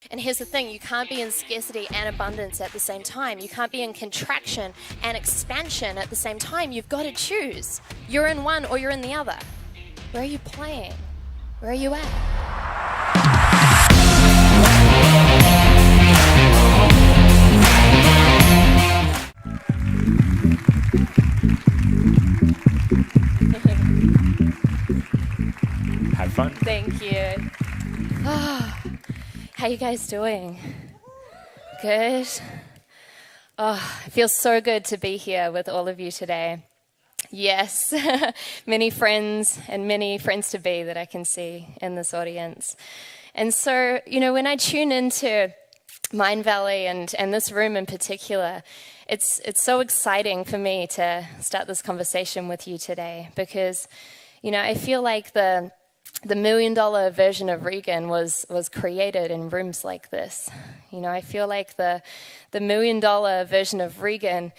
And here's the thing, you can't be in scarcity and abundance at the same time. You can't be in contraction and expansion at the same time. You've got to choose. You're in one or you're in the other. Where are you playing? Where are you at? Have fun. Thank you. Oh, how you guys doing? Good? Oh, it feels so good to be here with all of you today. Yes, many friends and many friends-to-be that I can see in this audience. And so, when I tune into Mind Valley and this room in particular, it's so exciting for me to start this conversation with you today because, I feel like the $1 million version of Regan was created in rooms like this. I feel like the $1 million version of Regan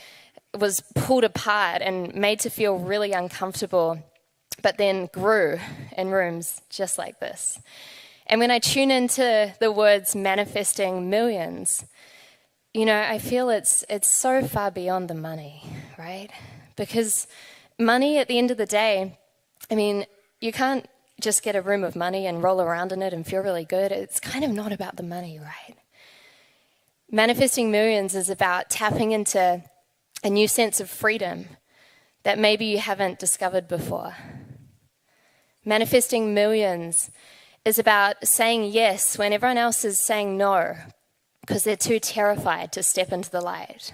was pulled apart and made to feel really uncomfortable, but then grew in rooms just like this. And when I tune into the words manifesting millions, I feel it's so far beyond the money, right? Because money at the end of the day, you can't just get a room of money and roll around in it and feel really good. It's kind of not about the money, right? Manifesting millions is about tapping into a new sense of freedom that maybe you haven't discovered before. Manifesting millions is about saying yes when everyone else is saying no because they're too terrified to step into the light.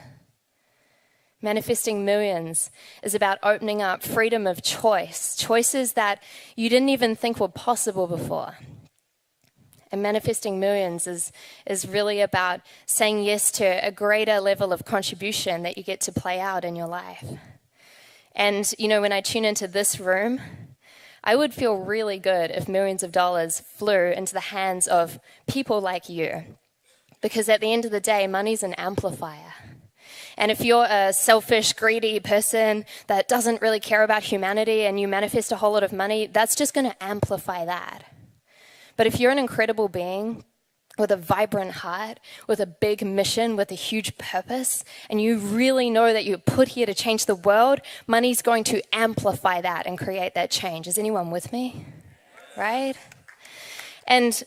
Manifesting millions is about opening up freedom of choice, choices that you didn't even think were possible before. And manifesting millions is really about saying yes to a greater level of contribution that you get to play out in your life. And, when I tune into this room, I would feel really good if millions of dollars flew into the hands of people like you. Because at the end of the day, money's an amplifier. And if you're a selfish, greedy person that doesn't really care about humanity and you manifest a whole lot of money, that's just going to amplify that. But if you're an incredible being with a vibrant heart, with a big mission, with a huge purpose, and you really know that you're put here to change the world, money's going to amplify that and create that change. Is anyone with me? Right? And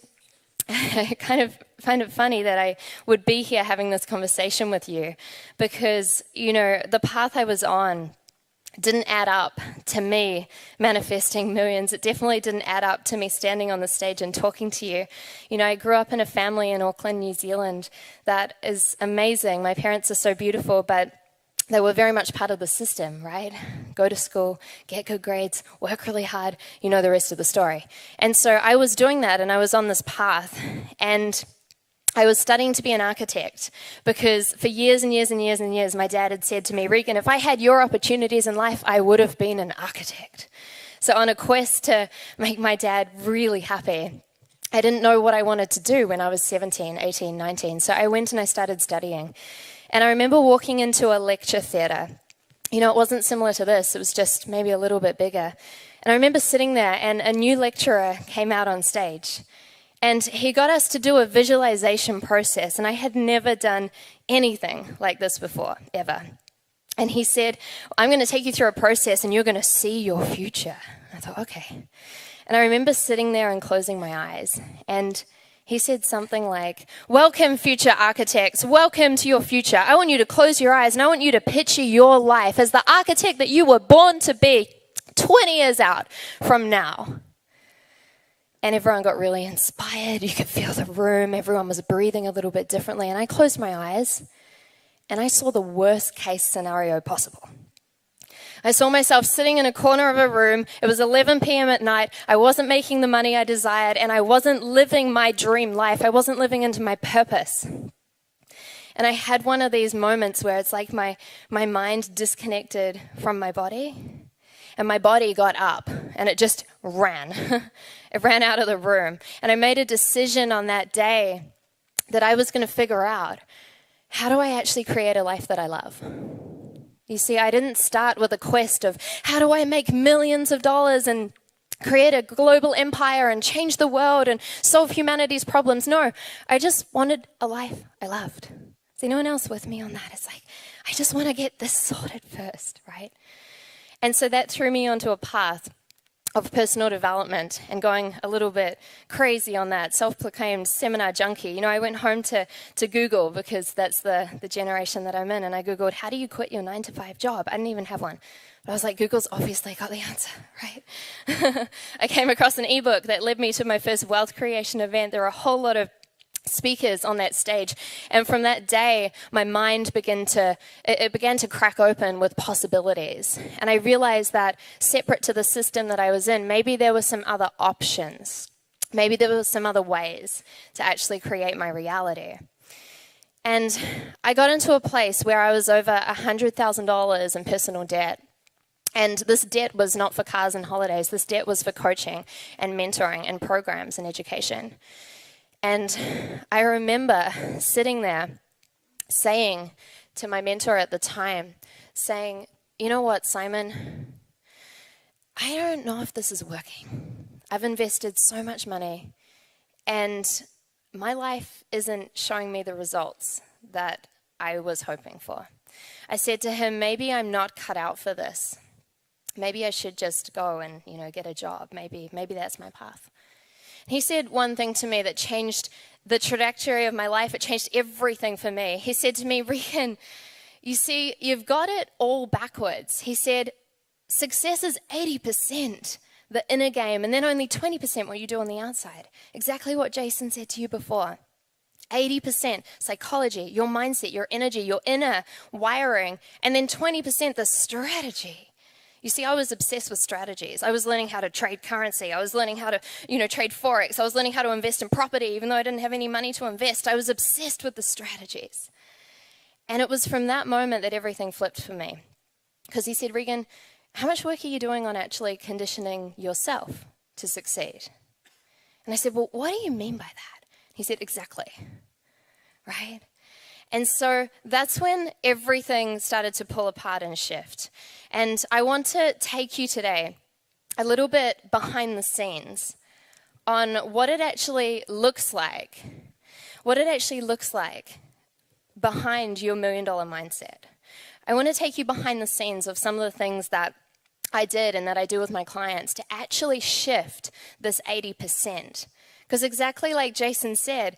I kind of find it funny that I would be here having this conversation with you because, the path I was on didn't add up to me manifesting millions. It definitely didn't add up to me standing on the stage and talking to you. I grew up in a family in Auckland, New Zealand that is amazing. My parents are so beautiful, but they were very much part of the system, right? Go to school, get good grades, work really hard, you know the rest of the story. And so I was doing that and I was on this path and I was studying to be an architect because for years and years and years and years, my dad had said to me, Regan, if I had your opportunities in life, I would have been an architect. So on a quest to make my dad really happy, I didn't know what I wanted to do when I was 17, 18, 19. So I went and I started studying. And I remember walking into a lecture theatre. It wasn't similar to this. It was just maybe a little bit bigger. And I remember sitting there and a new lecturer came out on stage. And he got us to do a visualization process. And I had never done anything like this before, ever. And he said, I'm going to take you through a process and you're going to see your future. I thought, okay. And I remember sitting there and closing my eyes. And he said something like, welcome, future architects. Welcome to your future. I want you to close your eyes and I want you to picture your life as the architect that you were born to be 20 years out from now. And everyone got really inspired. You could feel the room. Everyone was breathing a little bit differently. And I closed my eyes and I saw the worst case scenario possible. I saw myself sitting in a corner of a room. It was 11 p.m. at night. I wasn't making the money I desired, and I wasn't living my dream life. I wasn't living into my purpose. And I had one of these moments where it's like my mind disconnected from my body, and my body got up, and it just ran. It ran out of the room. And I made a decision on that day that I was going to figure out, how do I actually create a life that I love? You see, I didn't start with a quest of how do I make millions of dollars and create a global empire and change the world and solve humanity's problems. No, I just wanted a life I loved. Is anyone else with me on that? It's like, I just want to get this sorted first, right? And so that threw me onto a path of personal development and going a little bit crazy on that, self-proclaimed seminar junkie. You know, I went home to Google because that's the generation that I'm in, and I Googled, how do you quit your 9-to-5 job? I didn't even have one. But I was like, Google's obviously got the answer, right? I came across an ebook that led me to my first wealth creation event. There were a whole lot of speakers on that stage, and from that day my mind began to crack open with possibilities, and I realized that separate to the system that I was in, maybe there were some other options, maybe there were some other ways to actually create my reality. And I got into a place where I was over $100,000 in personal debt. And this debt was not for cars and holidays. This debt was for coaching and mentoring and programs and education. And I remember sitting there saying to my mentor at the time, saying, you know what, Simon, I don't know if this is working. I've invested so much money and my life isn't showing me the results that I was hoping for. I said to him, maybe I'm not cut out for this. Maybe I should just go and, get a job. Maybe that's my path. He said one thing to me that changed the trajectory of my life. It changed everything for me. He said to me, Regan, you see, you've got it all backwards. He said, success is 80%, the inner game, and then only 20% what you do on the outside. Exactly what Jason said to you before. 80% psychology, your mindset, your energy, your inner wiring, and then 20% the strategy. You see, I was obsessed with strategies. I was learning how to trade currency. I was learning how to, trade Forex. I was learning how to invest in property, even though I didn't have any money to invest. I was obsessed with the strategies. And it was from that moment that everything flipped for me. Because he said, Regan, how much work are you doing on actually conditioning yourself to succeed? And I said, well, what do you mean by that? He said, exactly. Right? And so that's when everything started to pull apart and shift. And I want to take you today a little bit behind the scenes on what it actually looks like. What it actually looks like behind your $1 million mindset. I want to take you behind the scenes of some of the things that I did and that I do with my clients to actually shift this 80%. Because exactly like Jason said,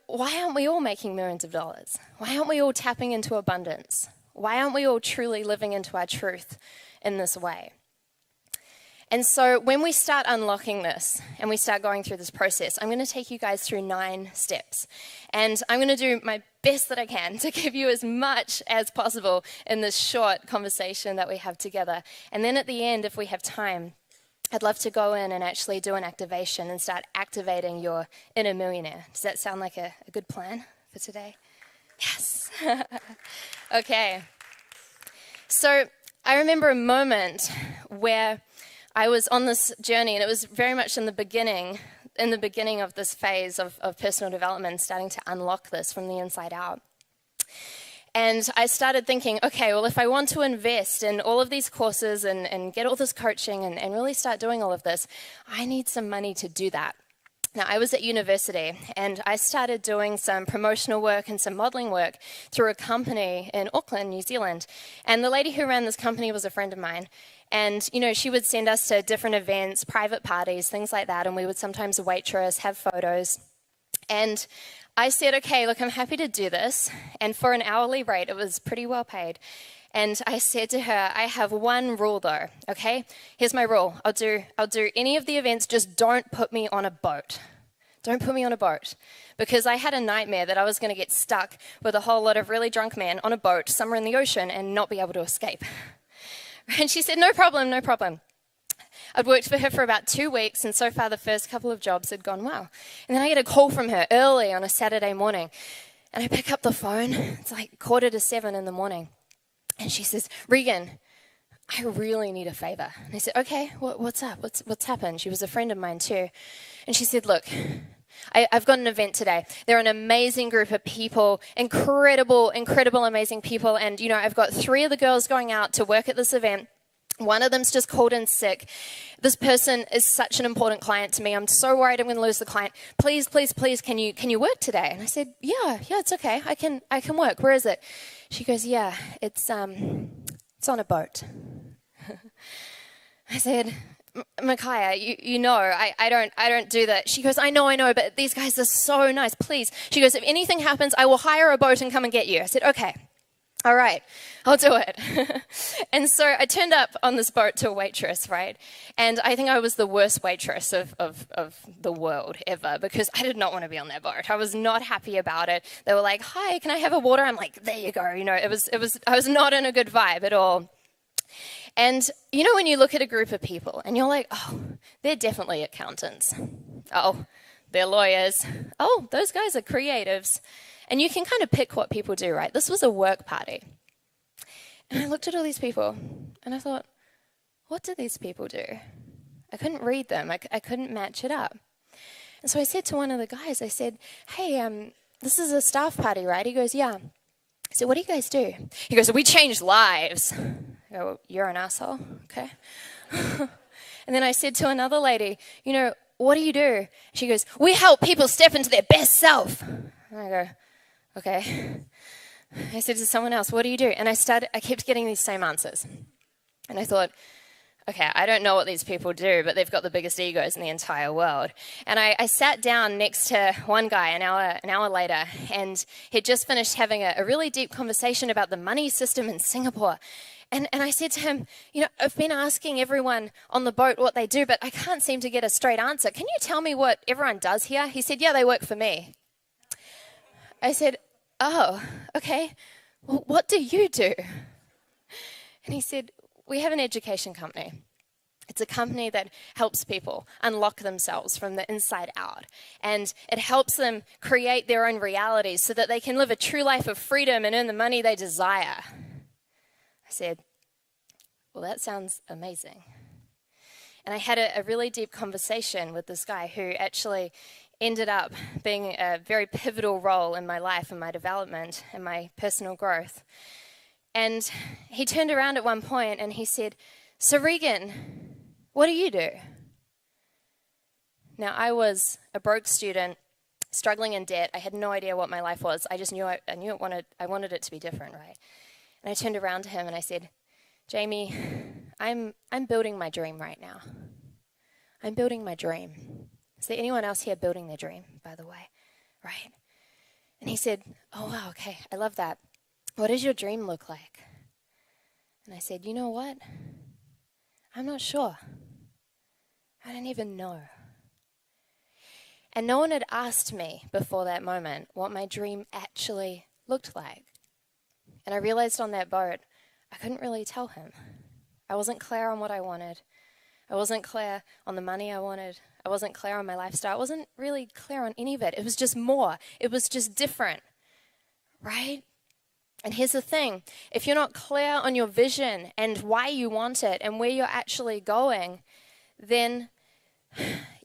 why aren't we all making millions of dollars? Why aren't we all tapping into abundance? Why aren't we all truly living into our truth in this way? And so when we start unlocking this and we start going through this process, I'm going to take you guys through 9 steps. And I'm going to do my best that I can to give you as much as possible in this short conversation that we have together. And then at the end, if we have time, I'd love to go in and actually do an activation and start activating your inner millionaire. Does that sound like a good plan for today? Yes. Okay. So I remember a moment where I was on this journey, and it was very much in the beginning of this phase of personal development, starting to unlock this from the inside out. And I started thinking, okay, well, if I want to invest in all of these courses and get all this coaching and really start doing all of this, I need some money to do that. Now, I was at university, and I started doing some promotional work and some modeling work through a company in Auckland, New Zealand. And the lady who ran this company was a friend of mine. And, she would send us to different events, private parties, things like that, and we would sometimes waitress, have photos. And I said, okay, look, I'm happy to do this. And for an hourly rate, it was pretty well paid. And I said to her, I have one rule though, okay? Here's my rule. I'll do any of the events, just don't put me on a boat. Don't put me on a boat. Because I had a nightmare that I was going to get stuck with a whole lot of really drunk men on a boat somewhere in the ocean and not be able to escape. And she said, no problem, no problem. I'd worked for her for about 2 weeks, and so far the first couple of jobs had gone well. And then I get a call from her early on a Saturday morning, and I pick up the phone. It's like 6:45 in the morning. And she says, Regan, I really need a favor. And I said, okay, what's up? What's happened? She was a friend of mine too. And she said, look, I've got an event today. They're an amazing group of people, incredible, amazing people. And, I've got 3 of the girls going out to work at this event. One of them's just called in sick. This person is such an important client to me. I'm so worried I'm going to lose the client. Please, please, please, can you work today? And I said, yeah, it's okay. I can work. Where is it? She goes, yeah, it's on a boat. I said, Micaiah, you know, I don't do that. She goes, I know, but these guys are so nice. Please. She goes, if anything happens, I will hire a boat and come and get you. I said, okay. All right, I'll do it. And so I turned up on this boat to a waitress, right? And I think I was the worst waitress of the world ever, because I did not want to be on that boat. I was not happy about it. They were like, hi, can I have a water? I'm like, there you go. You know, I was not in a good vibe at all. And you know when you look at a group of people and you're like, oh, they're definitely accountants. Oh, they're lawyers. Oh, those guys are creatives. And you can kind of pick what people do, right? This was a work party. And I looked at all these people and I thought, what do these people do? I couldn't read them. I couldn't match it up. And so I said to one of the guys, I said, hey, this is a staff party, right? He goes, yeah. I said, what do you guys do? He goes, we change lives. I go, you're an asshole, okay? And then I said to another lady, you know, what do you do? She goes, we help people step into their best self. And I go, okay. I said to someone else, what do you do? And I kept getting these same answers. And I thought, okay, I don't know what these people do, but they've got the biggest egos in the entire world. And I sat down next to one guy an hour later, and he'd just finished having a really deep conversation about the money system in Singapore. And I said to him, you know, I've been asking everyone on the boat what they do, but I can't seem to get a straight answer. Can you tell me what everyone does here? He said, yeah, they work for me. I said, oh, okay. Well, what do you do? And he said, we have an education company. It's a company that helps people unlock themselves from the inside out. And it helps them create their own realities so that they can live a true life of freedom and earn the money they desire. I said, well, that sounds amazing. And I had a really deep conversation with this guy who actually ended up being a very pivotal role in my life and my development and my personal growth. And he turned around at one point and he said, so Regan, what do you do? Now, I was a broke student, struggling in debt. I had no idea what my life was. I just knew I wanted it to be different, right? And I turned around to him and I said, Jamie, I'm building my dream right now. I'm building my dream. Is there anyone else here building their dream, by the way? Right? And he said, oh, wow, okay, I love that. What does your dream look like? And I said, you know what? I'm not sure. I don't even know. And no one had asked me before that moment what my dream actually looked like. And I realized on that boat, I couldn't really tell him. I wasn't clear on what I wanted. I wasn't clear on the money I wanted. I wasn't clear on my lifestyle. I wasn't really clear on any of it. It was just more. It was just different, right? And here's the thing. If you're not clear on your vision and why you want it and where you're actually going, then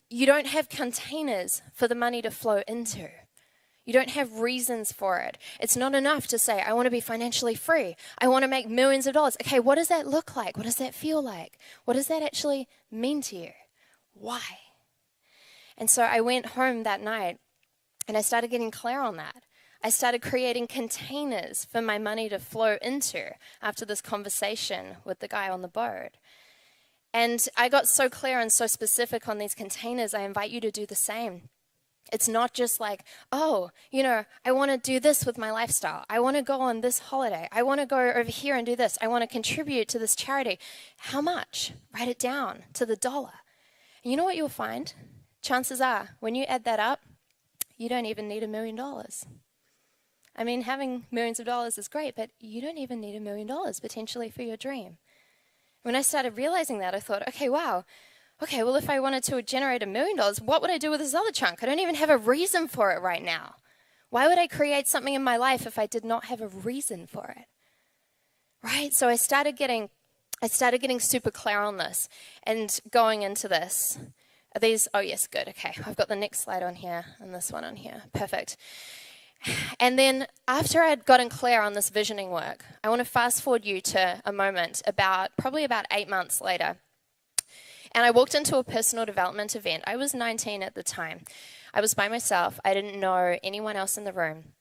you don't have containers for the money to flow into. You don't have reasons for it. It's not enough to say, I want to be financially free. I want to make millions of dollars. Okay, what does that look like? What does that feel like? What does that actually mean to you? Why? And so I went home that night and I started getting clear on that. I started creating containers for my money to flow into after this conversation with the guy on the boat. And I got so clear and so specific on these containers, I invite you to do the same. It's not just like, oh, you know, I want to do this with my lifestyle. I want to go on this holiday. I want to go over here and do this. I want to contribute to this charity. How much? Write it down to the dollar. And you know what you'll find? Chances are, when you add that up, you don't even need $1 million. I mean, having millions of dollars is great, but you don't even need $1 million potentially for your dream. When I started realizing that, I thought, okay, wow. Okay, well, if I wanted to generate $1 million, what would I do with this other chunk? I don't even have a reason for it right now. Why would I create something in my life if I did not have a reason for it? Right? So I started getting super clear on this and going into this. Are these, oh yes, good, okay. I've got the next slide on here and this one on here. Perfect. And then after I'd gotten clear on this visioning work, I want to fast forward you to a moment probably about 8 months later. And I walked into a personal development event. I was 19 at the time. I was by myself. I didn't know anyone else in the room.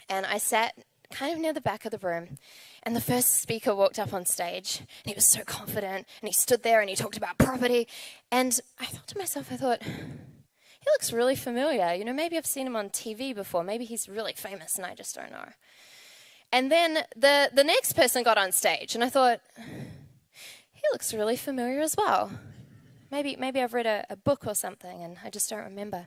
And I sat kind of near the back of the room. And the first speaker walked up on stage. And he was so confident. And he stood there and he talked about property. And I thought to myself, he looks really familiar. You know, maybe I've seen him on TV before. Maybe he's really famous and I just don't know. And then the next person got on stage. And I thought, he looks really familiar as well. Maybe I've read a book or something and I just don't remember.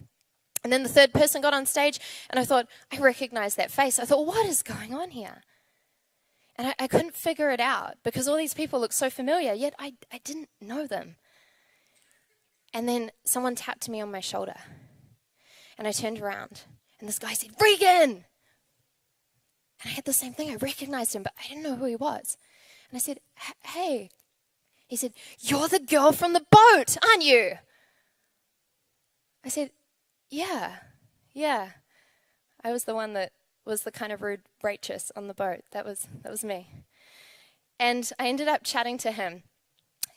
And then the third person got on stage and I thought, I recognize that face. I thought, what is going on here? And I couldn't figure it out because all these people look so familiar, yet I didn't know them. And then someone tapped me on my shoulder and I turned around and this guy said, Regan! And I had the same thing. I recognized him, but I didn't know who he was. And I said, hey. He said, you're the girl from the boat, aren't you? I said, yeah. I was the one that was the kind of rude waitress on the boat. That was me. And I ended up chatting to him.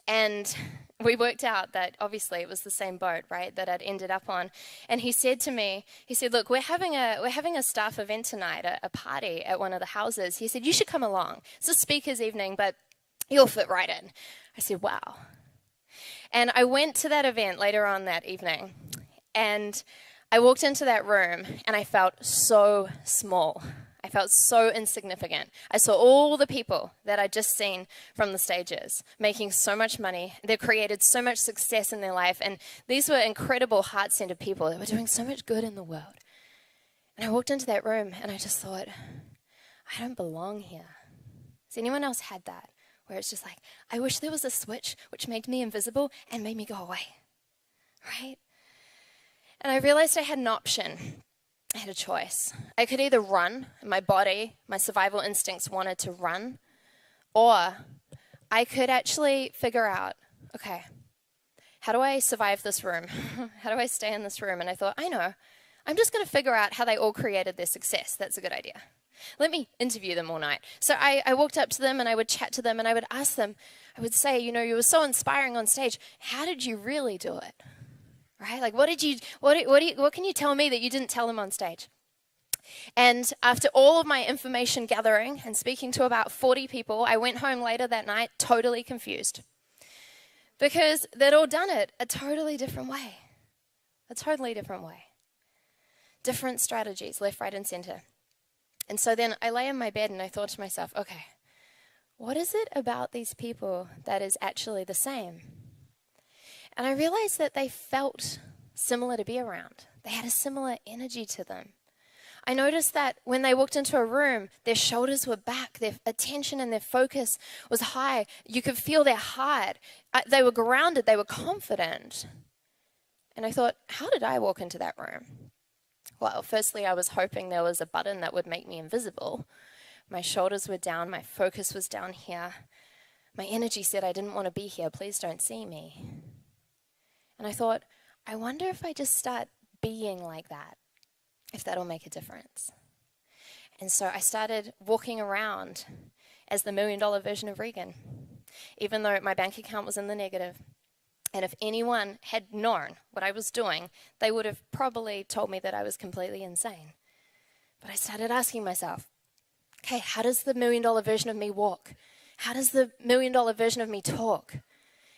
And we worked out that obviously it was the same boat, right, that I'd ended up on. And he said to me, look, we're having a staff event tonight, a party at one of the houses. He said, you should come along. It's a speaker's evening, but you'll fit right in. I said, wow. And I went to that event later on that evening, and I walked into that room, and I felt so small. I felt so insignificant. I saw all the people that I'd just seen from the stages making so much money. They've created so much success in their life, and these were incredible heart-centered people that were doing so much good in the world. And I walked into that room, and I just thought, I don't belong here. Has anyone else had that? Where it's just like, I wish there was a switch which made me invisible and made me go away, right? And I realized I had an option. I had a choice. I could either run, my body, my survival instincts wanted to run, or I could actually figure out, okay, how do I survive this room? How do I stay in this room? And I thought, I know, I'm just going to figure out how they all created their success. That's a good idea. Let me interview them all night. So I walked up to them and I would chat to them and I would ask them, I would say, you know, you were so inspiring on stage. How did you really do it? Right? Like, what can you tell me that you didn't tell them on stage? And after all of my information gathering and speaking to about 40 people, I went home later that night totally confused. Because they'd all done it a totally different way. A totally different way. Different strategies, left, right, and center. And so then I lay in my bed and I thought to myself, okay, what is it about these people that is actually the same? And I realized that they felt similar to be around. They had a similar energy to them. I noticed that when they walked into a room, their shoulders were back, their attention and their focus was high. You could feel their heart. They were grounded, they were confident. And I thought, how did I walk into that room? Well, firstly, I was hoping there was a button that would make me invisible. My shoulders were down, my focus was down here. My energy said I didn't want to be here, please don't see me. And I thought, I wonder if I just start being like that, if that'll make a difference. And so I started walking around as the $1 million version of Regan, even though my bank account was in the negative. And if anyone had known what I was doing, they would have probably told me that I was completely insane. But I started asking myself, okay, how does the $1 million version of me walk? How does the $1 million version of me talk?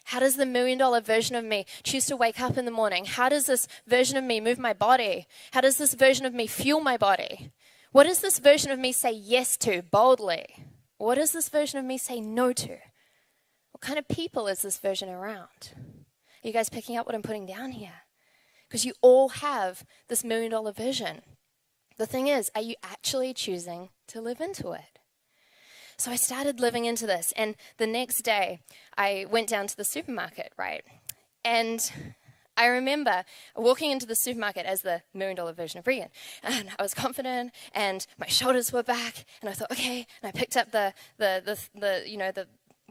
How does the $1 million version of me choose to wake up in the morning? How does this version of me move my body? How does this version of me fuel my body? What does this version of me say yes to boldly? What does this version of me say no to? What kind of people is this version around? Are you guys picking up what I'm putting down here? Because you all have this $1 million vision. The thing is, are you actually choosing to live into it? So I started living into this, and the next day I went down to the supermarket, right? And I remember walking into the supermarket as the $1 million version of Regan, and I was confident, and my shoulders were back, and I thought, okay, and I picked up the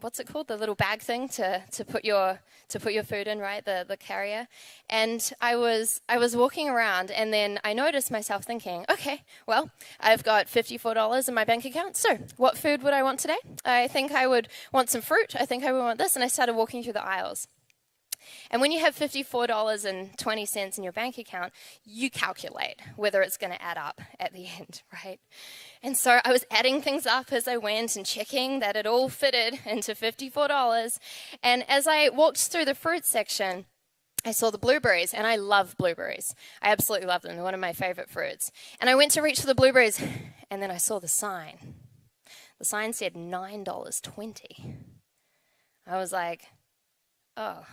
what's it called? The little bag thing to put your food in, right? The carrier. And I was walking around, and then I noticed myself thinking, okay, well, I've got $54 in my bank account. So what food would I want today? I think I would want some fruit. I think I would want this. And I started walking through the aisles. And when you have $54.20 in your bank account, you calculate whether it's going to add up at the end, right? And so I was adding things up as I went and checking that it all fitted into $54. And as I walked through the fruit section, I saw the blueberries, and I love blueberries. I absolutely love them. They're one of my favorite fruits. And I went to reach for the blueberries, and then I saw the sign. The sign said $9.20. I was like, oh,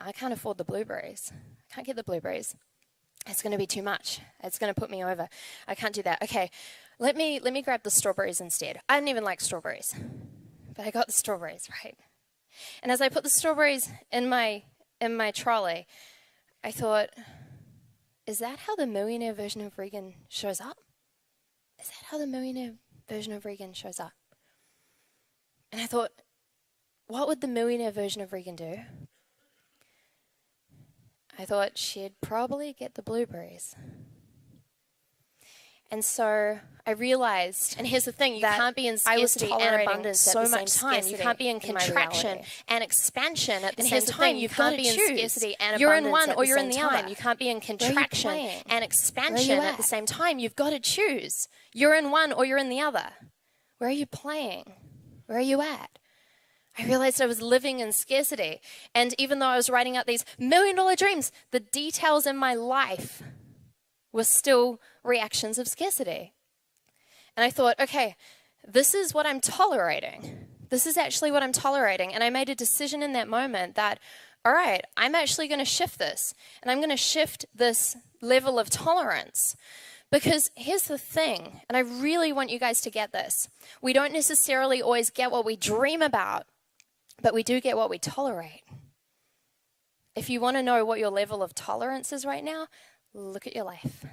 I can't afford the blueberries. I can't get the blueberries. It's going to be too much. It's going to put me over. I can't do that. Okay, let me grab the strawberries instead. I didn't even like strawberries, but I got the strawberries, right? And as I put the strawberries in my trolley, I thought, is that how the millionaire version of Regan shows up? Is that how the millionaire version of Regan shows up? And I thought, what would the millionaire version of Regan do? I thought she'd probably get the blueberries. And so I realized, and here's the thing, you can't be in scarcity and abundance so much time. You can't be in contraction and expansion at the same time. You can't be in scarcity and abundance. You're in one or you're in the other. You can't be in contraction and expansion at the same time. You've got to choose. You're in one or you're in the other. Where are you playing? Where are you at? I realized I was living in scarcity. And even though I was writing out these $1 million dreams, the details in my life were still reactions of scarcity. And I thought, okay, this is what I'm tolerating. This is actually what I'm tolerating. And I made a decision in that moment that, all right, I'm actually going to shift this. And I'm going to shift this level of tolerance. Because here's the thing, and I really want you guys to get this. We don't necessarily always get what we dream about, but we do get what we tolerate. If you want to know what your level of tolerance is right now, look at your life.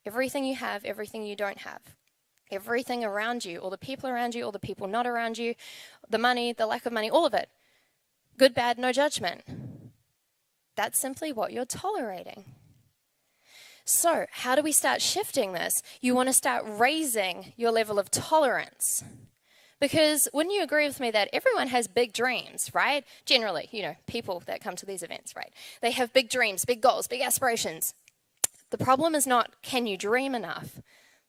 Everything you have, everything you don't have. Everything around you, all the people around you, all the people not around you, the money, the lack of money, all of it. Good, bad, no judgment. That's simply what you're tolerating. So, how do we start shifting this? You want to start raising your level of tolerance. Because wouldn't you agree with me that everyone has big dreams, right? Generally, people that come to these events, right? They have big dreams, big goals, big aspirations. The problem is not, can you dream enough?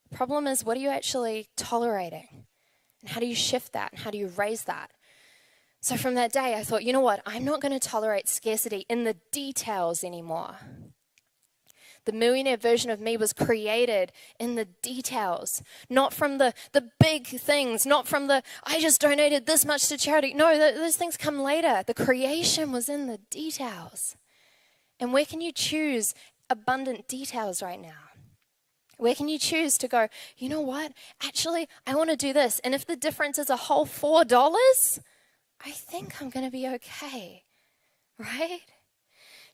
The problem is, what are you actually tolerating? And how do you shift that? And how do you raise that? So from that day, I thought, you know what? I'm not going to tolerate scarcity in the details anymore. The millionaire version of me was created in the details, not from the big things, not from I just donated this much to charity. No, those things come later. The creation was in the details. And where can you choose abundant details right now? Where can you choose to go, you know what? Actually, I want to do this. And if the difference is a whole $4, I think I'm going to be okay, right?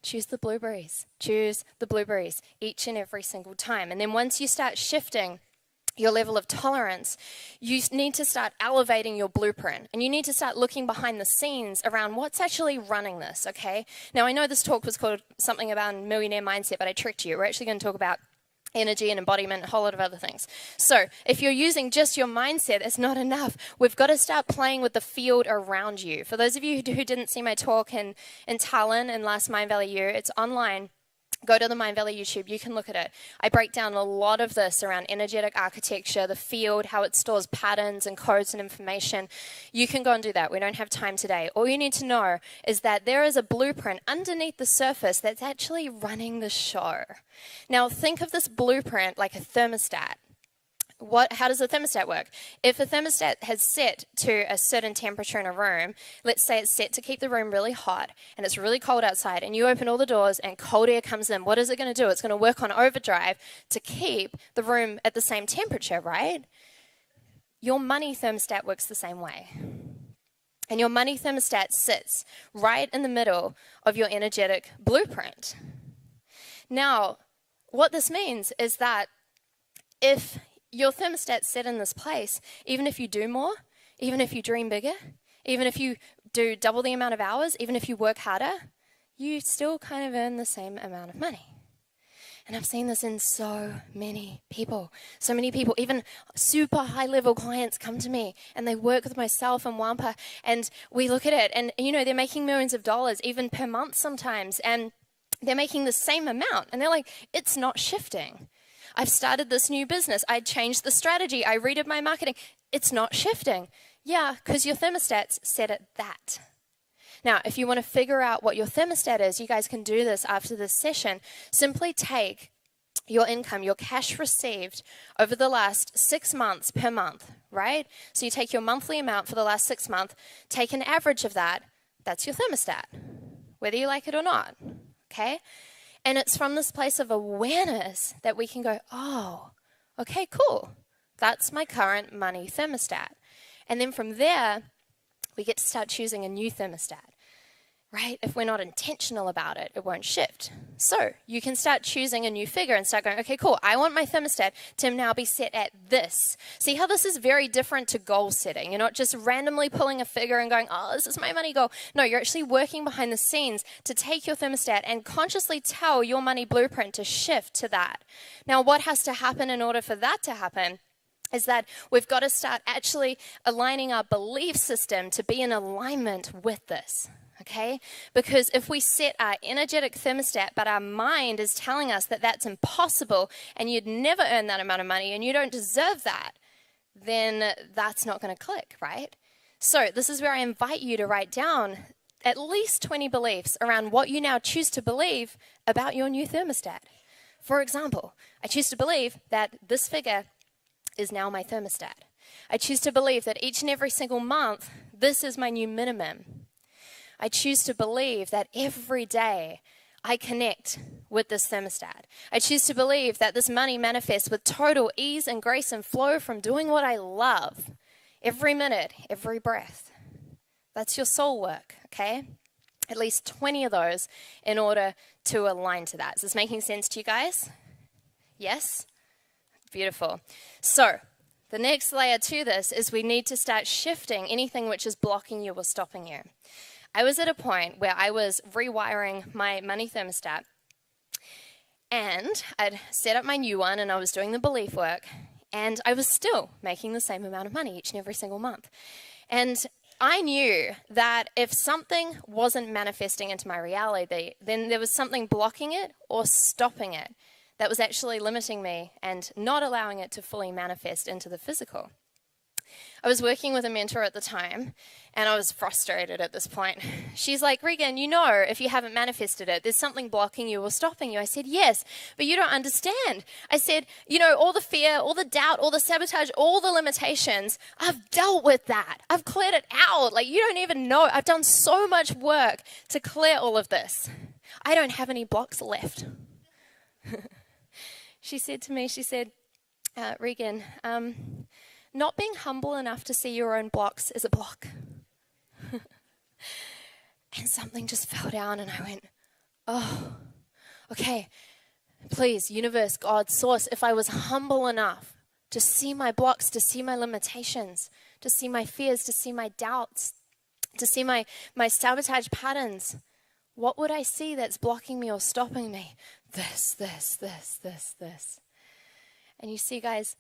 Choose the blueberries. Choose the blueberries each and every single time. And then once you start shifting your level of tolerance, you need to start elevating your blueprint. And you need to start looking behind the scenes around what's actually running this, okay? Now, I know this talk was called something about millionaire mindset, but I tricked you. We're actually going to talk about energy and embodiment, and a whole lot of other things. So if you're using just your mindset, it's not enough. We've got to start playing with the field around you. For those of you who didn't see my talk in Tallinn in last Mind Valley year, it's online. Go to the Mind Valley YouTube, you can look at it. I break down a lot of this around energetic architecture, the field, how it stores patterns and codes and information. You can go and do that. We don't have time today. All you need to know is that there is a blueprint underneath the surface that's actually running the show. Now, think of this blueprint like a thermostat. How does a thermostat work? If a thermostat has set to a certain temperature in a room, let's say it's set to keep the room really hot and it's really cold outside, and you open all the doors and cold air comes in, what is it going to do? It's going to work on overdrive to keep the room at the same temperature, right? Your money thermostat works the same way. And your money thermostat sits right in the middle of your energetic blueprint. Now, what this means is that if your thermostat's set in this place, even if you do more, even if you dream bigger, even if you do double the amount of hours, even if you work harder, you still kind of earn the same amount of money. And I've seen this in so many people. So many people, even super high-level clients come to me and they work with myself and Wampa, and we look at it and, they're making millions of dollars even per month sometimes, and they're making the same amount. And they're like, it's not shifting. I've started this new business. I changed the strategy. I redid my marketing. It's not shifting. Yeah, because your thermostat's set at that. Now, if you want to figure out what your thermostat is, you guys can do this after this session. Simply take your income, your cash received over the last 6 months per month, right? So you take your monthly amount for the last 6 months, take an average of that. That's your thermostat, whether you like it or not, okay? And it's from this place of awareness that we can go, oh, okay, cool. That's my current money thermostat. And then from there, we get to start choosing a new thermostat, right? If we're not intentional about it, it won't shift. So you can start choosing a new figure and start going, okay, cool. I want my thermostat to now be set at this. See how this is very different to goal setting. You're not just randomly pulling a figure and going, oh, this is my money goal. No, you're actually working behind the scenes to take your thermostat and consciously tell your money blueprint to shift to that. Now, what has to happen in order for that to happen is that we've got to start actually aligning our belief system to be in alignment with this, okay? Because if we set our energetic thermostat, but our mind is telling us that that's impossible and you'd never earn that amount of money and you don't deserve that, then that's not going to click, right? So this is where I invite you to write down at least 20 beliefs around what you now choose to believe about your new thermostat. For example, I choose to believe that this figure is now my thermostat. I choose to believe that each and every single month, this is my new minimum. I choose to believe that every day I connect with this thermostat. I choose to believe that this money manifests with total ease and grace and flow from doing what I love every minute, every breath. That's your soul work, okay? At least 20 of those in order to align to that. Is this making sense to you guys? Yes? Beautiful. So the next layer to this is we need to start shifting anything which is blocking you or stopping you. I was at a point where I was rewiring my money thermostat, and I'd set up my new one and I was doing the belief work, and I was still making the same amount of money each and every single month. And I knew that if something wasn't manifesting into my reality, then there was something blocking it or stopping it that was actually limiting me and not allowing it to fully manifest into the physical. I was working with a mentor at the time, and I was frustrated at this point. She's like, Regan, if you haven't manifested it, there's something blocking you or stopping you. I said, yes, but you don't understand. I said, all the fear, all the doubt, all the sabotage, all the limitations, I've dealt with that. I've cleared it out. Like, you don't even know. I've done so much work to clear all of this. I don't have any blocks left. She said to me, Regan, not being humble enough to see your own blocks is a block. And something just fell down and I went, oh, okay, please, universe, God, source, if I was humble enough to see my blocks, to see my limitations, to see my fears, to see my doubts, to see my sabotage patterns, what would I see that's blocking me or stopping me? This. And you see, guys,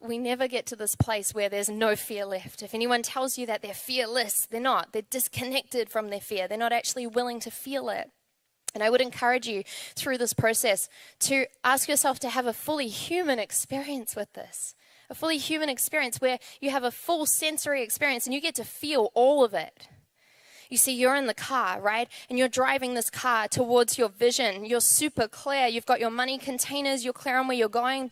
we never get to this place where there's no fear left. If anyone tells you that they're fearless, they're not. They're disconnected from their fear. They're not actually willing to feel it. And I would encourage you through this process to ask yourself to have a fully human experience with this. A fully human experience where you have a full sensory experience and you get to feel all of it. You see, you're in the car, right? And you're driving this car towards your vision. You're super clear. You've got your money containers. You're clear on where you're going.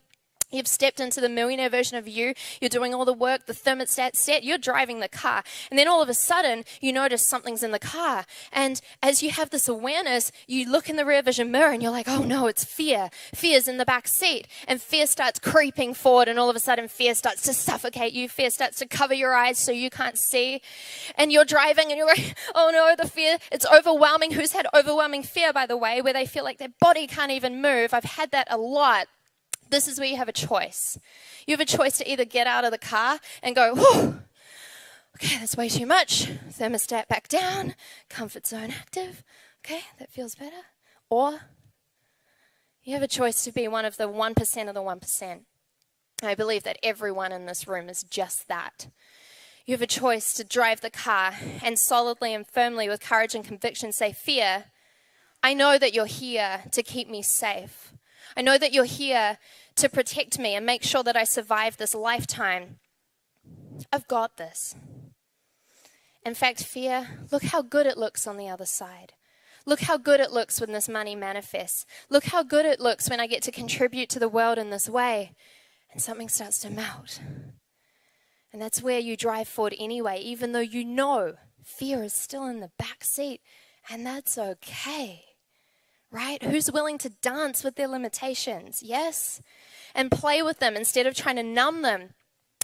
You've stepped into the millionaire version of you. You're doing all the work, the thermostat set. You're driving the car. And then all of a sudden, you notice something's in the car. And as you have this awareness, you look in the rear vision mirror and you're like, oh no, it's fear. Fear's in the back seat. And fear starts creeping forward. And all of a sudden, fear starts to suffocate you. Fear starts to cover your eyes so you can't see. And you're driving and you're like, oh no, the fear, it's overwhelming. Who's had overwhelming fear, by the way, where they feel like their body can't even move? I've had that a lot. This is where you have a choice. You have a choice to either get out of the car and go, whew, Okay, that's way too much. Thermostat back down. Comfort zone active. Okay, that feels better. Or you have a choice to be one of the 1% of the 1%. I believe that everyone in this room is just that. You have a choice to drive the car and solidly and firmly with courage and conviction say, fear, I know that you're here to keep me safe. I know that you're here to protect me and make sure that I survive this lifetime. I've got this. In fact, fear, look how good it looks on the other side. Look how good it looks when this money manifests. Look how good it looks when I get to contribute to the world in this way. And something starts to melt. And that's where you drive forward anyway, even though you know fear is still in the back seat. And that's okay, right? Who's willing to dance with their limitations? Yes? And play with them instead of trying to numb them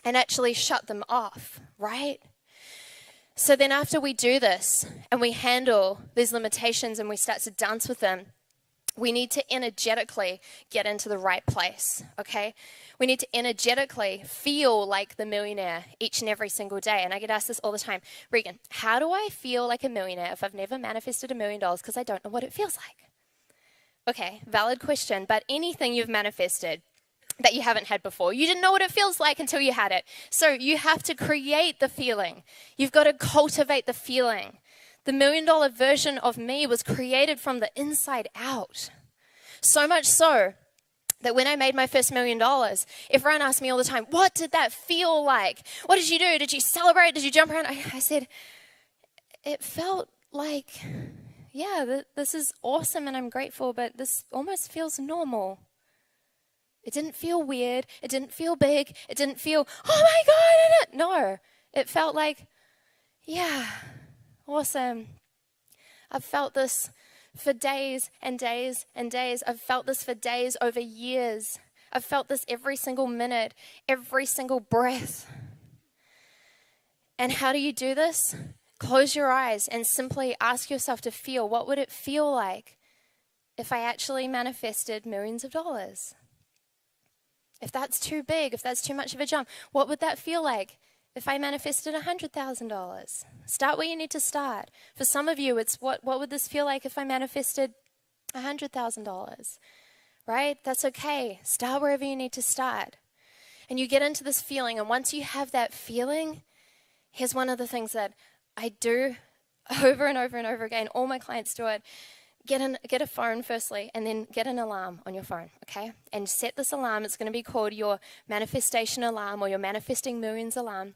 and actually shut them off, right? So then after we do this and we handle these limitations and we start to dance with them, we need to energetically get into the right place, okay? We need to energetically feel like the millionaire each and every single day. And I get asked this all the time, Regan, how do I feel like a millionaire if I've never manifested $1 million because I don't know what it feels like? Okay, valid question, but anything you've manifested that you haven't had before, you didn't know what it feels like until you had it. So you have to create the feeling. You've got to cultivate the feeling. The $1 million version of me was created from the inside out. So much so that when I made my first $1 million, everyone asked me all the time, what did that feel like? What did you do? Did you celebrate? Did you jump around? I said, it felt like, yeah, this is awesome and I'm grateful, but this almost feels normal. It didn't feel weird. It didn't feel big. It didn't feel, oh my God. No, it felt like, yeah, awesome. I've felt this for days and days and days. I've felt this for days over years. I've felt this every single minute, every single breath. And how do you do this? Close your eyes and simply ask yourself to feel, what would it feel like if I actually manifested millions of dollars? If that's too big, if that's too much of a jump, what would that feel like if I manifested $100,000? Start where you need to start. For some of you, it's what would this feel like if I manifested $100,000? Right? That's okay. Start wherever you need to start. And you get into this feeling, and once you have that feeling, here's one of the things that I do over and over and over again. All my clients do it. Get a phone firstly, and then get an alarm on your phone, okay? And set this alarm. It's going to be called your manifestation alarm or your manifesting millions alarm.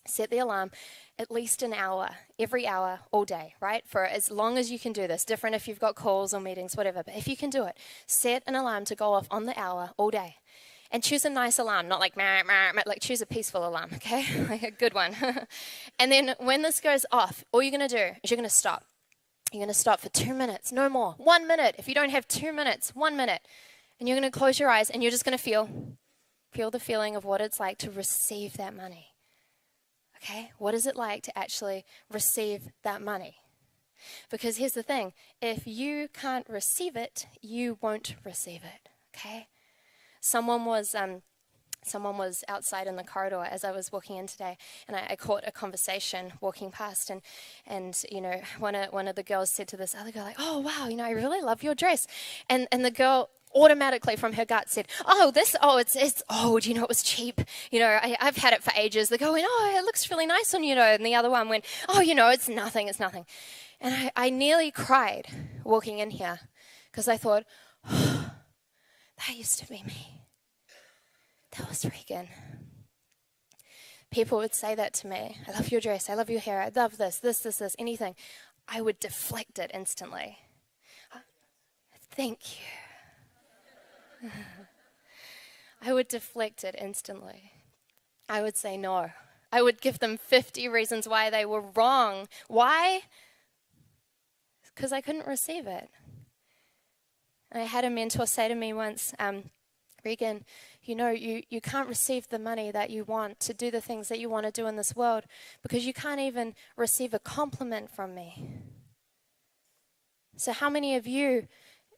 Set the alarm at least an hour, every hour, all day, right? For as long as you can do this. Different if you've got calls or meetings, whatever. But if you can do it, set an alarm to go off on the hour, all day. And choose a nice alarm, not like, like choose a peaceful alarm, okay? Like a good one. And then when this goes off, all you're going to do is you're going to stop. You're going to stop for 2 minutes, no more. 1 minute. If you don't have 2 minutes, 1 minute. And you're going to close your eyes and you're just going to feel the feeling of what it's like to receive that money. Okay? What is it like to actually receive that money? Because here's the thing. If you can't receive it, you won't receive it. Okay? Someone was outside in the corridor as I was walking in today, and I caught a conversation walking past, and you know, one of the girls said to this other girl, like, oh wow, you know, I really love your dress, and the girl automatically from her gut said, it's old, you know, it was cheap, you know, I've had it for ages. They're going, oh, it looks really nice on you, know, and the other one went, oh, you know, it's nothing, and I nearly cried walking in here because I thought, oh, that used to be me. That was Regan. People would say that to me. I love your dress. I love your hair. I love this, anything. I would deflect it instantly. Thank you. I would deflect it instantly. I would say no. I would give them 50 reasons why they were wrong. Why? Because I couldn't receive it. I had a mentor say to me once, Regan, you know, you can't receive the money that you want to do the things that you want to do in this world because you can't even receive a compliment from me. So how many of you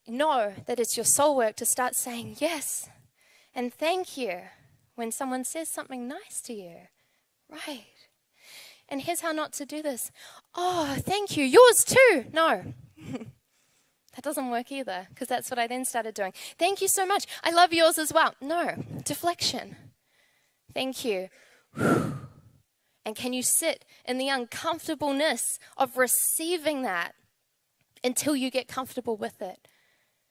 know that it's your soul work to start saying yes and thank you when someone says something nice to you? Right. And here's how not to do this. Oh, thank you. Yours too. No. That doesn't work either, because that's what I then started doing. Thank you so much. I love yours as well. No. Deflection. Thank you. And can you sit in the uncomfortableness of receiving that until you get comfortable with it?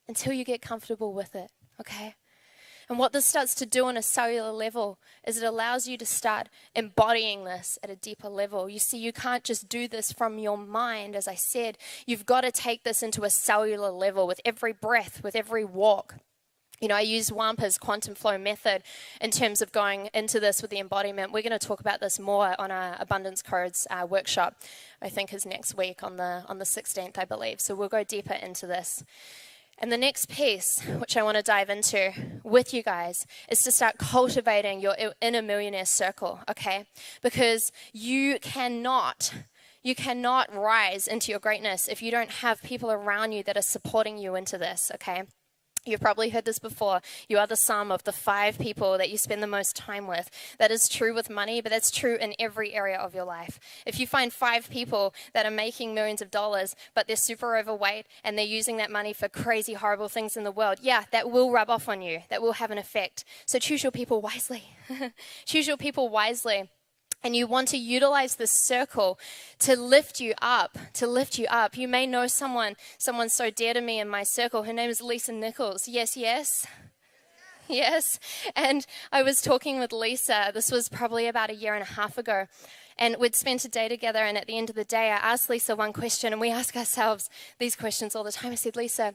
Until you get comfortable with it, okay? And what this starts to do on a cellular level is it allows you to start embodying this at a deeper level. You see, you can't just do this from your mind, as I said. You've got to take this into a cellular level with every breath, with every walk. You know, I use Wampa's quantum flow method in terms of going into this with the embodiment. We're going to talk about this more on our Abundance Codes workshop, I think is next week on the 16th, I believe. So we'll go deeper into this. And the next piece, which I want to dive into with you guys, is to start cultivating your inner millionaire circle, okay? Because you cannot rise into your greatness if you don't have people around you that are supporting you into this, okay? You've probably heard this before. You are the sum of the 5 people that you spend the most time with. That is true with money, but that's true in every area of your life. If you find 5 people that are making millions of dollars, but they're super overweight and they're using that money for crazy, horrible things in the world, yeah, that will rub off on you. That will have an effect. So choose your people wisely. Choose your people wisely. And you want to utilize this circle to lift you up, You may know someone so dear to me in my circle. Her name is Lisa Nichols. Yes, yes. Yes. And I was talking with Lisa. This was probably about a year and a half ago. And we'd spent a day together. And at the end of the day, I asked Lisa one question. And we ask ourselves these questions all the time. I said, Lisa,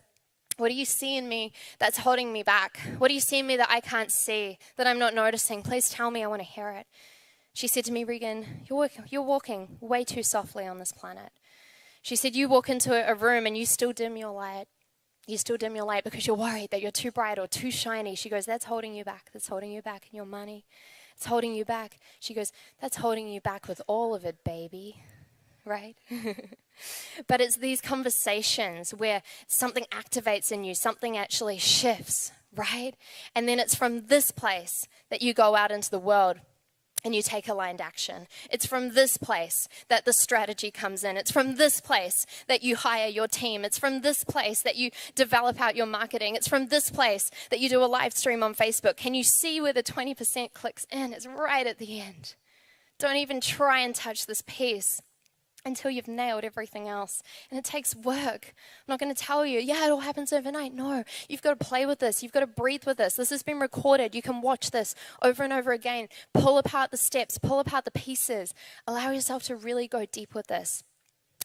what do you see in me that's holding me back? What do you see in me that I can't see, that I'm not noticing? Please tell me. I want to hear it. She said to me, Regan, you're walking way too softly on this planet. She said, you walk into a room and you still dim your light. You still dim your light because you're worried that you're too bright or too shiny. She goes, that's holding you back. That's holding you back in your money. It's holding you back. She goes, that's holding you back with all of it, baby. Right? But it's these conversations where something activates in you, something actually shifts, right? And then it's from this place that you go out into the world and you take aligned action. It's from this place that the strategy comes in. It's from this place that you hire your team. It's from this place that you develop out your marketing. It's from this place that you do a live stream on Facebook. Can you see where the 20% clicks in? It's right at the end. Don't even try and touch this piece until you've nailed everything else. And it takes work. I'm not going to tell you, yeah, it all happens overnight. No, you've got to play with this. You've got to breathe with this. This has been recorded. You can watch this over and over again. Pull apart the steps. Pull apart the pieces. Allow yourself to really go deep with this.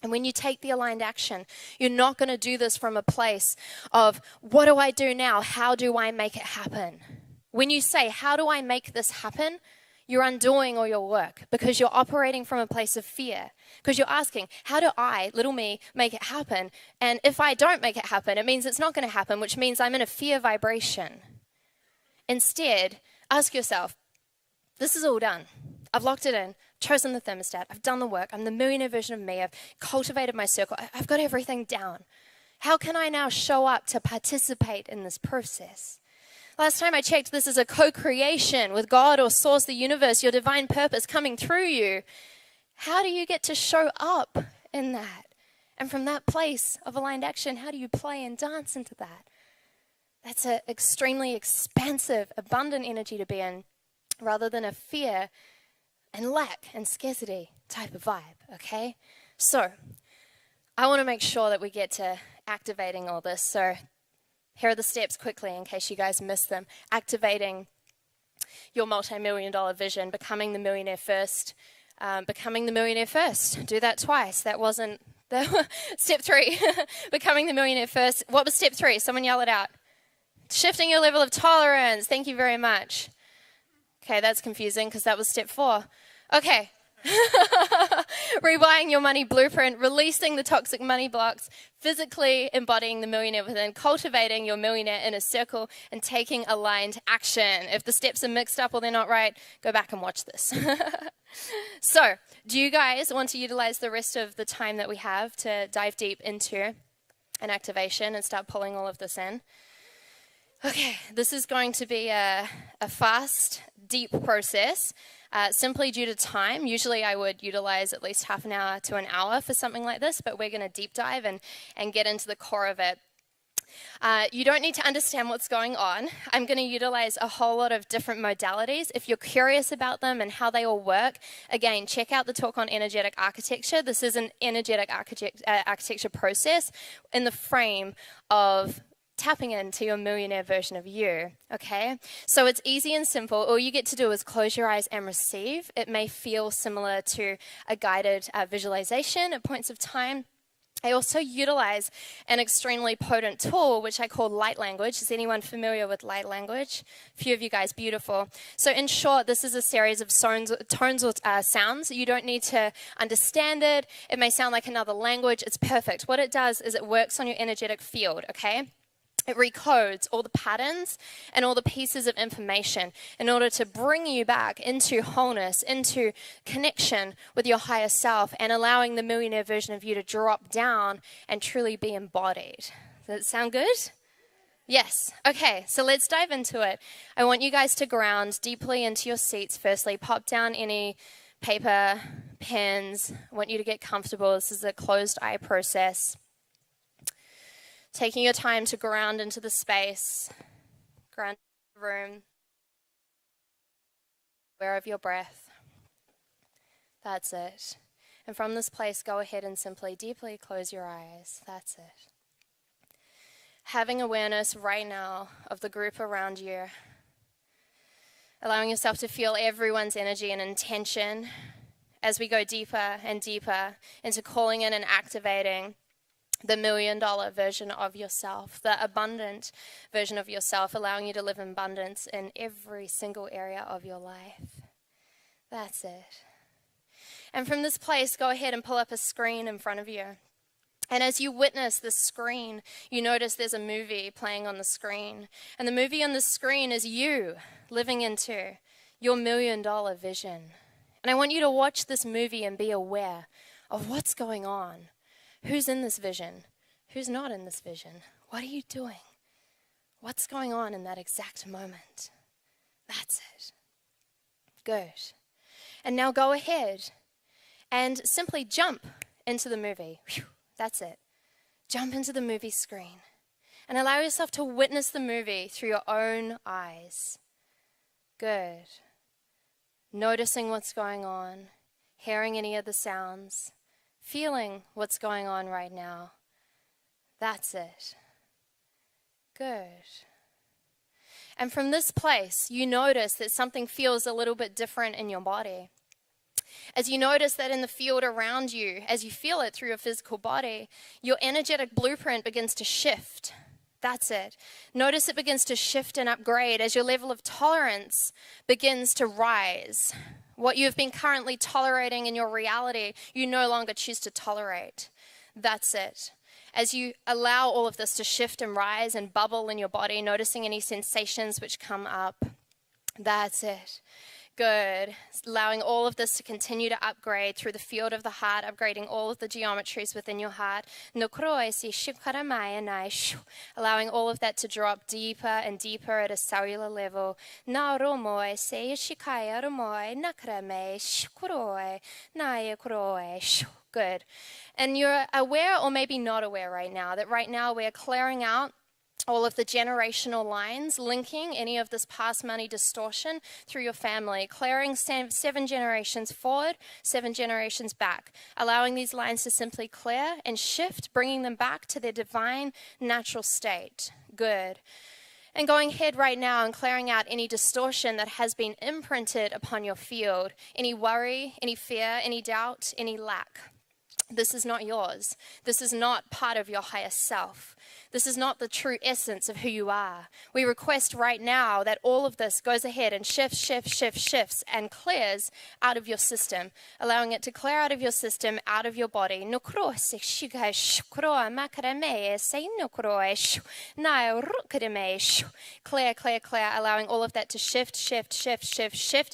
And when you take the aligned action, you're not going to do this from a place of, what do I do now? How do I make it happen? When you say, how do I make this happen? You're undoing all your work because you're operating from a place of fear. Because you're asking, how do I, little me, make it happen? And if I don't make it happen, it means it's not going to happen, which means I'm in a fear vibration. Instead, ask yourself, this is all done. I've locked it in, chosen the thermostat, I've done the work, I'm the millionaire version of me, I've cultivated my circle, I've got everything down. How can I now show up to participate in this process? Last time I checked, this is a co-creation with God or Source, the universe, your divine purpose coming through you. How do you get to show up in that? And from that place of aligned action, how do you play and dance into that? That's an extremely expansive, abundant energy to be in, rather than a fear and lack and scarcity type of vibe, okay? So, I want to make sure that we get to activating all this. So, here are the steps quickly in case you guys missed them. Activating your multi-million-dollar vision, becoming the millionaire first. Becoming the millionaire first. Do that twice. That wasn't step 3. Becoming the millionaire first. What was step 3? Someone yell it out. Shifting your level of tolerance. Thank you very much. Okay, that's confusing because that was step 4. Okay. Rebuying your money blueprint, releasing the toxic money blocks, physically embodying the millionaire within, cultivating your millionaire inner circle, and taking aligned action. If the steps are mixed up or they're not right, go back and watch this. So, do you guys want to utilize the rest of the time that we have to dive deep into an activation and start pulling all of this in? Okay, this is going to be a fast, deep process, simply due to time. Usually I would utilize at least half an hour to an hour for something like this, but we're going to deep dive and get into the core of it. You don't need to understand what's going on. I'm going to utilize a whole lot of different modalities. If you're curious about them and how they all work, again, check out the talk on energetic architecture. This is an energetic architecture process in the frame of tapping into your millionaire version of you, okay? So it's easy and simple. All you get to do is close your eyes and receive. It may feel similar to a guided visualization at points of time. I also utilize an extremely potent tool, which I call light language. Is anyone familiar with light language? A few of you guys, beautiful. So in short, this is a series of tones or sounds. You don't need to understand it. It may sound like another language. It's perfect. What it does is it works on your energetic field, okay? It recodes all the patterns and all the pieces of information in order to bring you back into wholeness, into connection with your higher self, and allowing the millionaire version of you to drop down and truly be embodied. Does that sound good? Yes. Okay, so let's dive into it. I want you guys to ground deeply into your seats firstly. Pop down any paper, pens. I want you to get comfortable. This is a closed eye process. Taking your time to ground into the space, ground into the room, aware of your breath. That's it. And from this place, go ahead and simply deeply close your eyes. That's it. Having awareness right now of the group around you, allowing yourself to feel everyone's energy and intention as we go deeper and deeper into calling in and activating the $1 million version of yourself, the abundant version of yourself, allowing you to live in abundance in every single area of your life. That's it. And from this place, go ahead and pull up a screen in front of you. And as you witness the screen, you notice there's a movie playing on the screen. And the movie on the screen is you living into your $1 million vision. And I want you to watch this movie and be aware of what's going on. Who's in this vision? Who's not in this vision? What are you doing? What's going on in that exact moment? That's it. Good. And now go ahead and simply jump into the movie. Whew, that's it. Jump into the movie screen and allow yourself to witness the movie through your own eyes. Good. Noticing what's going on, hearing any of the sounds, feeling what's going on right now. That's it. Good. And from this place, you notice that something feels a little bit different in your body. As you notice that in the field around you, as you feel it through your physical body, your energetic blueprint begins to shift. That's it. Notice it begins to shift and upgrade as your level of tolerance begins to rise. What you've been currently tolerating in your reality, you no longer choose to tolerate. That's it. As you allow all of this to shift and rise and bubble in your body, noticing any sensations which come up. That's it. Good. Allowing all of this to continue to upgrade through the field of the heart, upgrading all of the geometries within your heart. Allowing all of that to drop deeper and deeper at a cellular level. Good. And you're aware, or maybe not aware right now, that right now we're clearing out all of the generational lines, linking any of this past money distortion through your family, clearing 7 generations forward, 7 generations back, allowing these lines to simply clear and shift, bringing them back to their divine natural state. Good. And going ahead right now and clearing out any distortion that has been imprinted upon your field, any worry, any fear, any doubt, any lack. This is not yours. This is not part of your higher self. This is not the true essence of who you are. We request right now that all of this goes ahead and shifts and clears out of your system, allowing it to clear out of your system, out of your body. Clear, allowing all of that to shift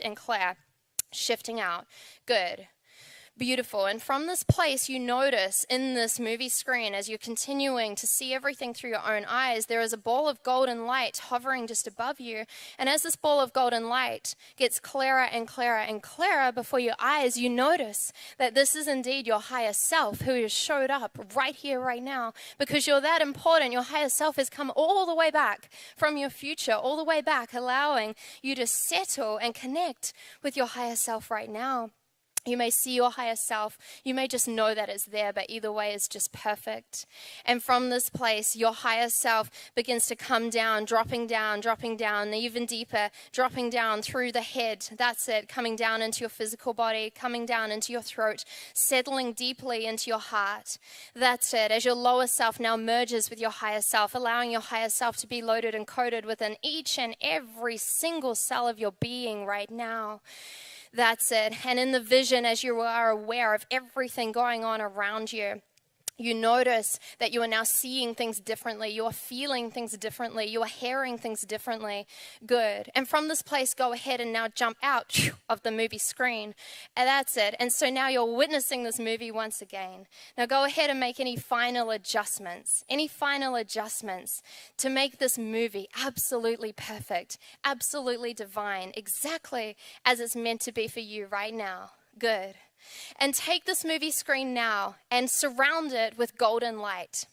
and clear, shifting out. Good. Beautiful. And from this place, you notice in this movie screen, as you're continuing to see everything through your own eyes, there is a ball of golden light hovering just above you. And as this ball of golden light gets clearer and clearer and clearer before your eyes, you notice that this is indeed your higher self who has showed up right here, right now. Because you're that important, your higher self has come all the way back from your future, all the way back, allowing you to settle and connect with your higher self right now. You may see your higher self. You may just know that it's there, but either way is just perfect. And from this place, your higher self begins to come down, dropping down, even deeper, dropping down through the head. That's it, coming down into your physical body, coming down into your throat, settling deeply into your heart. That's it, as your lower self now merges with your higher self, allowing your higher self to be loaded and coded within each and every single cell of your being right now. That's it. And in the vision, as you are aware of everything going on around you, you notice that you are now seeing things differently. You are feeling things differently. You are hearing things differently. Good. And from this place, go ahead and now jump out of the movie screen. And that's it. And so now you're witnessing this movie once again. Now go ahead and make any final adjustments to make this movie absolutely perfect, absolutely divine, exactly as it's meant to be for you right now. Good. And take this movie screen now and surround it with golden light.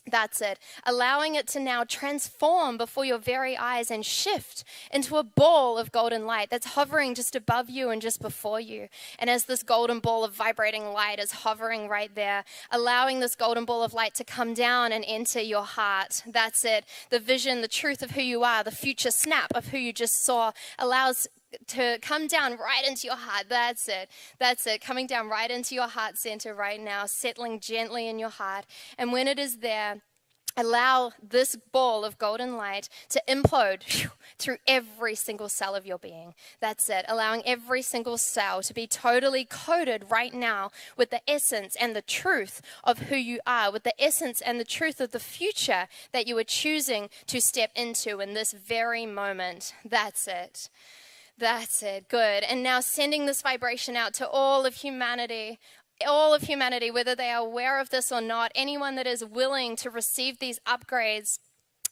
That's it. Allowing it to now transform before your very eyes and shift into a ball of golden light that's hovering just above you and just before you. And as this golden ball of vibrating light is hovering right there, allowing this golden ball of light to come down and enter your heart. That's it. The vision, the truth of who you are, the future snap of who you just saw allows to come down right into your heart. That's it. That's it. Coming down right into your heart center right now, settling gently in your heart. And when it is there, allow this ball of golden light to implode through every single cell of your being. That's it. Allowing every single cell to be totally coated right now with the essence and the truth of who you are, with the essence and the truth of the future that you are choosing to step into in this very moment. That's it. That's it. Good. And now sending this vibration out to all of humanity, whether they are aware of this or not, anyone that is willing to receive these upgrades,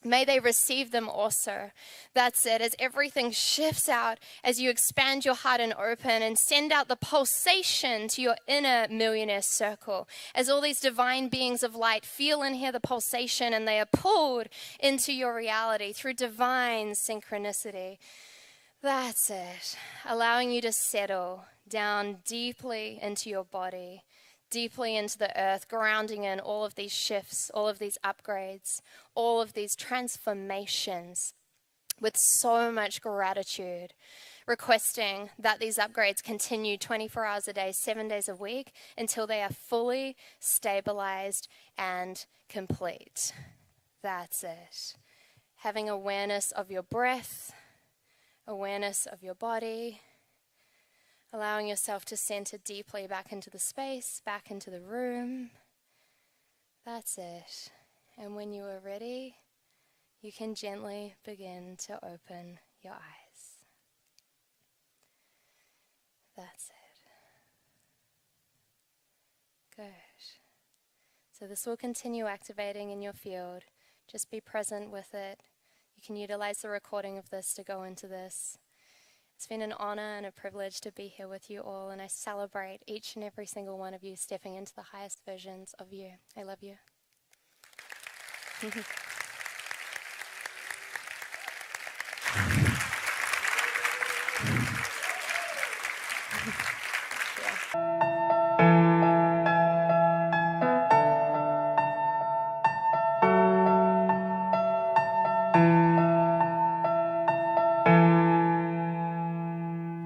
may they receive them also. That's it. As everything shifts out, as you expand your heart and open and send out the pulsation to your inner millionaire circle, as all these divine beings of light feel and hear the pulsation and they are pulled into your reality through divine synchronicity. That's it. Allowing you to settle down deeply into your body, deeply into the earth, grounding in all of these shifts, all of these upgrades, all of these transformations with so much gratitude, requesting that these upgrades continue 24 hours a day, 7 days a week, until they are fully stabilized and complete. That's it. Having awareness of your breath, awareness of your body, allowing yourself to center deeply back into the space, back into the room. That's it. And when you are ready, you can gently begin to open your eyes. That's it. Good. So this will continue activating in your field. Just be present with it. You can utilize the recording of this to go into this. It's been an honor and a privilege to be here with you all, and I celebrate each and every single one of you stepping into the highest versions of you. I love you.